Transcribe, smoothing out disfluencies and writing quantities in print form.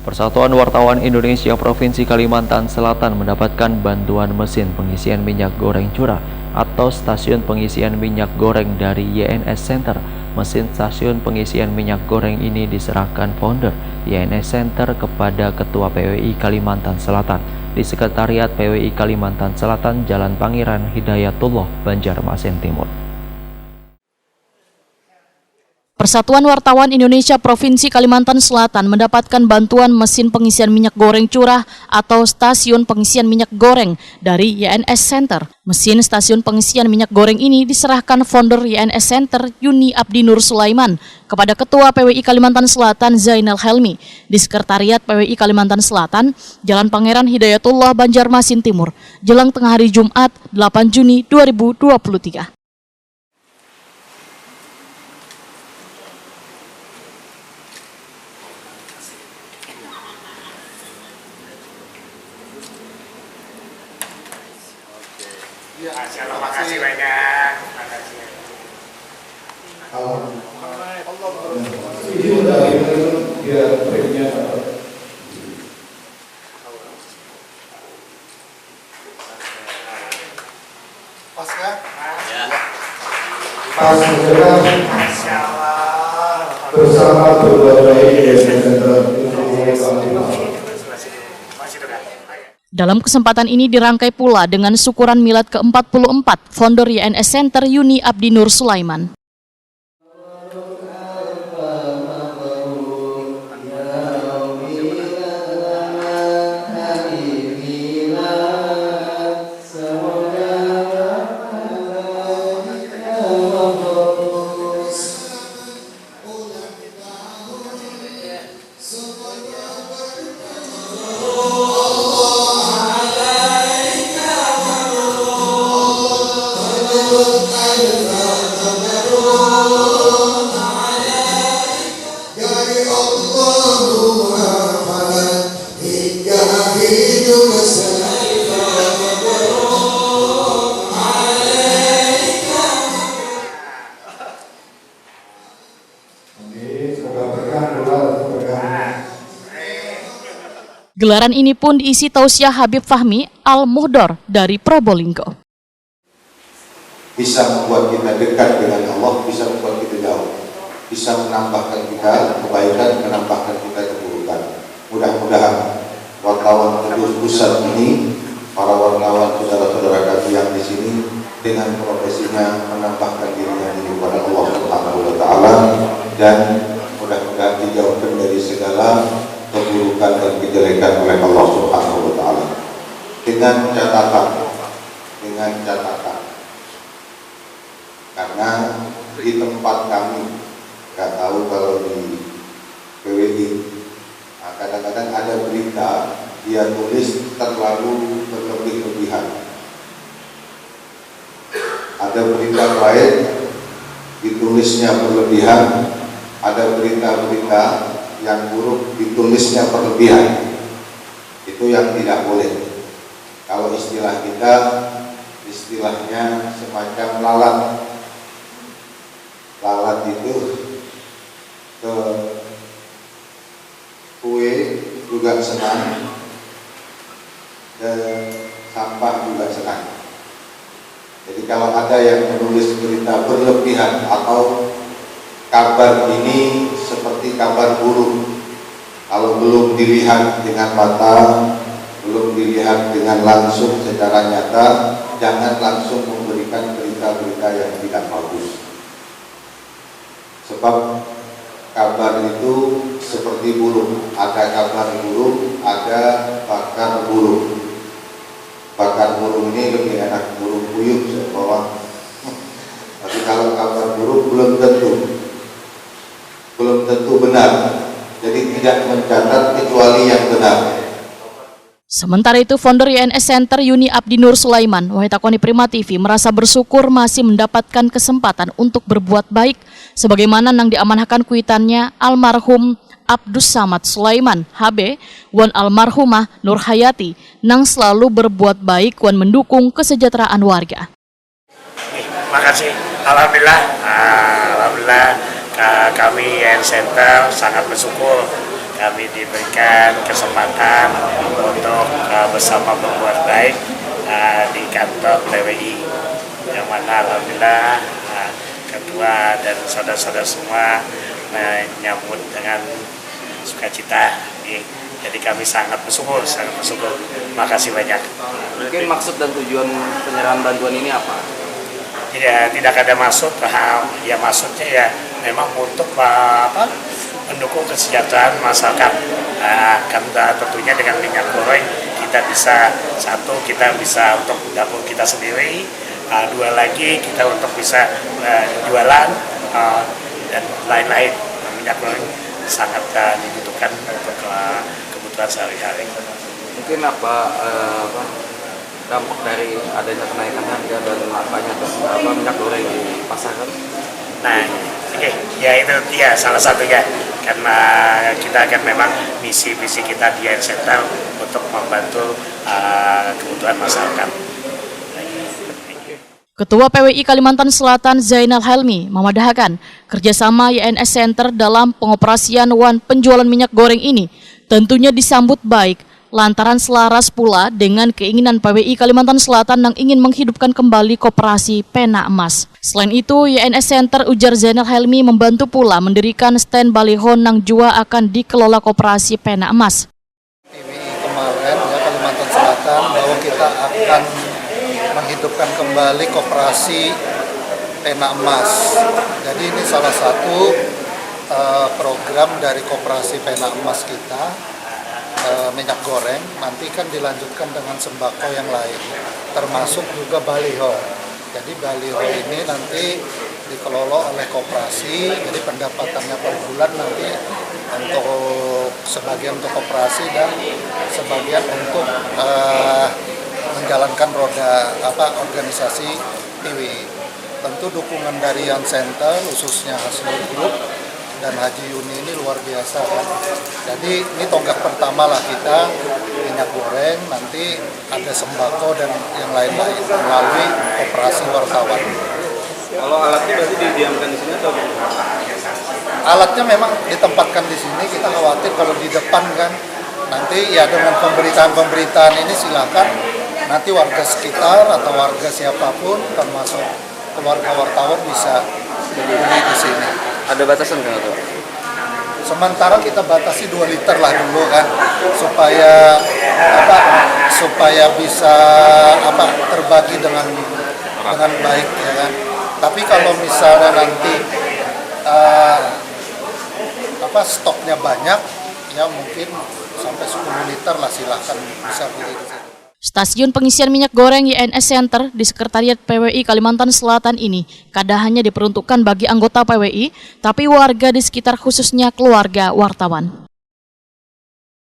Persatuan Wartawan Indonesia Provinsi Kalimantan Selatan mendapatkan bantuan mesin pengisian minyak goreng curah atau stasiun pengisian minyak goreng dari YNS Center. Mesin stasiun pengisian minyak goreng ini diserahkan founder YNS Center kepada Ketua PWI Kalimantan Selatan di Sekretariat PWI Kalimantan Selatan, Jalan Pangeran Hidayatullah, Banjarmasin Timur. Persatuan Wartawan Indonesia Provinsi Kalimantan Selatan mendapatkan bantuan mesin pengisian minyak goreng curah atau stasiun pengisian minyak goreng dari YNS Center. Mesin stasiun pengisian minyak goreng ini diserahkan founder YNS Center Yuni Abdi Nur Sulaiman kepada Ketua PWI Kalimantan Selatan Zainal Helmi di Sekretariat PWI Kalimantan Selatan, Jalan Pangeran Hidayatullah, Banjarmasin Timur, jelang tengah hari Jumat 8 Juni 2023. Ya, terima kasih banyak. Pas ya? Ya. Pas segera Masya Allah. bersama berbagai center. Masih dekat. Dalam kesempatan ini dirangkai pula dengan syukuran milad ke-44 founder YNS Center Yuni Abdi Nur Sulaiman. Gelaran ini pun diisi tausiah Habib Fahmi Al-Muhdor dari Probolinggo. Bisa membuat kita dekat dengan Allah, bisa membuat kita jauh, bisa menambahkan kita kebaikan, menambahkan kita keburukan. Mudah-mudahan wartawan Teduh Pusat ini, para wartawan saudara-saudara kami yang di sini dengan profesinya menambahkan dirinya kepada Allah Subhanahu wa taala, dan mudah-mudahan dijauhkan dari segala keburukan dan kejelekan oleh Allah Subhanahu wa taala. Dengan catatan karena di tempat kami, nggak tahu kalau di PWI, kadang-kadang ada berita dia tulis terlalu berlebih-lebihan. Ada berita lain ditulisnya berlebihan, ada berita-berita yang buruk ditulisnya berlebihan. Itu yang tidak boleh. Kalau istilah kita, istilahnya semacam lalat. Lalat itu ke kue juga senang, ke sampah juga senang. Jadi kalau ada yang menulis berita berlebihan atau kabar ini seperti kabar buruk, kalau belum dilihat dengan mata, belum dilihat dengan langsung secara nyata, jangan langsung memberikan berita-berita yang tidak bagus. Sebab kabar itu seperti burung, ada kabar burung, ada bakar burung. Bakar burung ini lebih enak, burung puyuh saya bawa. Tapi kalau kabar burung belum tentu benar. Jadi tidak mencatat kecuali yang benar. Sementara itu, founder YNS Center Yuni Abdi Nur Sulaiman, Wahitakoni Prima TV, merasa bersyukur masih mendapatkan kesempatan untuk berbuat baik, sebagaimana nang diamanahkan kuitannya almarhum Abdus Samad Sulaiman, HB, wan almarhumah Nur Hayati, nang selalu berbuat baik wan mendukung kesejahteraan warga. Makasih, alhamdulillah kami YNS Center sangat bersyukur kami diberikan kesempatan untuk bersama berbuat baik di kantor PWI, yang mana alhamdulillah ketua dan saudara-saudara semua menyambut dengan sukacita. Jadi kami sangat bersyukur, Terima kasih banyak. Mungkin maksud dan tujuan penyerahan bantuan ini apa? Tidak ada maksud, ya maksudnya ya memang untuk mendukung kesejahteraan masyarakat. Kan tentunya dengan minyak goreng kita bisa, satu kita bisa untuk dapur kita sendiri, dua lagi kita untuk bisa jualan dan lain-lain. Minyak goreng sangat dibutuhkan untuk kebutuhan sehari-hari. Mungkin dampak dari adanya kenaikan harga dan banyak minyak goreng di pasaran? Nah, ya itu dia salah satunya, karena kita akan memang misi kita di YN Center untuk membantu kebutuhan masyarakat. Ketua PWI Kalimantan Selatan Zainal Helmi memadahkan kerjasama YNS Center dalam pengoperasian penjualan minyak goreng ini tentunya disambut baik lantaran selaras pula dengan keinginan PWI Kalimantan Selatan yang ingin menghidupkan kembali koperasi Pena Emas. Selain itu, YNS Center ujar Zainal Helmi membantu pula mendirikan stand baliho yang juga akan dikelola koperasi Pena Emas. PWI kemarin Kalimantan Selatan bahwa kita akan menghidupkan kembali koperasi Pena Emas. Jadi ini salah satu program dari koperasi Pena Emas kita. Minyak goreng nanti kan dilanjutkan dengan sembako yang lain, termasuk juga baliho. Jadi baliho ini nanti dikelola oleh koperasi, jadi pendapatannya per bulan nanti untuk sebagian untuk koperasi dan sebagian untuk menjalankan roda organisasi PWI. Tentu dukungan dari Yan Center khususnya Hasbul Group dan Haji Yuni ini luar biasa kan. Jadi ini tonggak pertama lah kita minyak goreng, nanti ada sembako dan yang lain-lain melalui operasi wartawan. Kalau alatnya berarti didiamkan di sini atau? Alatnya memang ditempatkan di sini, kita khawatir kalau di depan kan nanti ya dengan pemberitaan ini silakan nanti warga sekitar atau warga siapapun termasuk keluarga wartawan bisa beli di sini. Ada batasan kan atau? Sementara kita batasi 2 liter lah dulu kan, supaya bisa terbagi dengan baik ya kan. Tapi kalau misalnya nanti stoknya banyak, ya mungkin sampai 10 liter lah, silahkan bisa beli di sini. Stasiun pengisian minyak goreng YNS Center di Sekretariat PWI Kalimantan Selatan ini kada hanya diperuntukkan bagi anggota PWI, tapi warga di sekitar khususnya keluarga wartawan.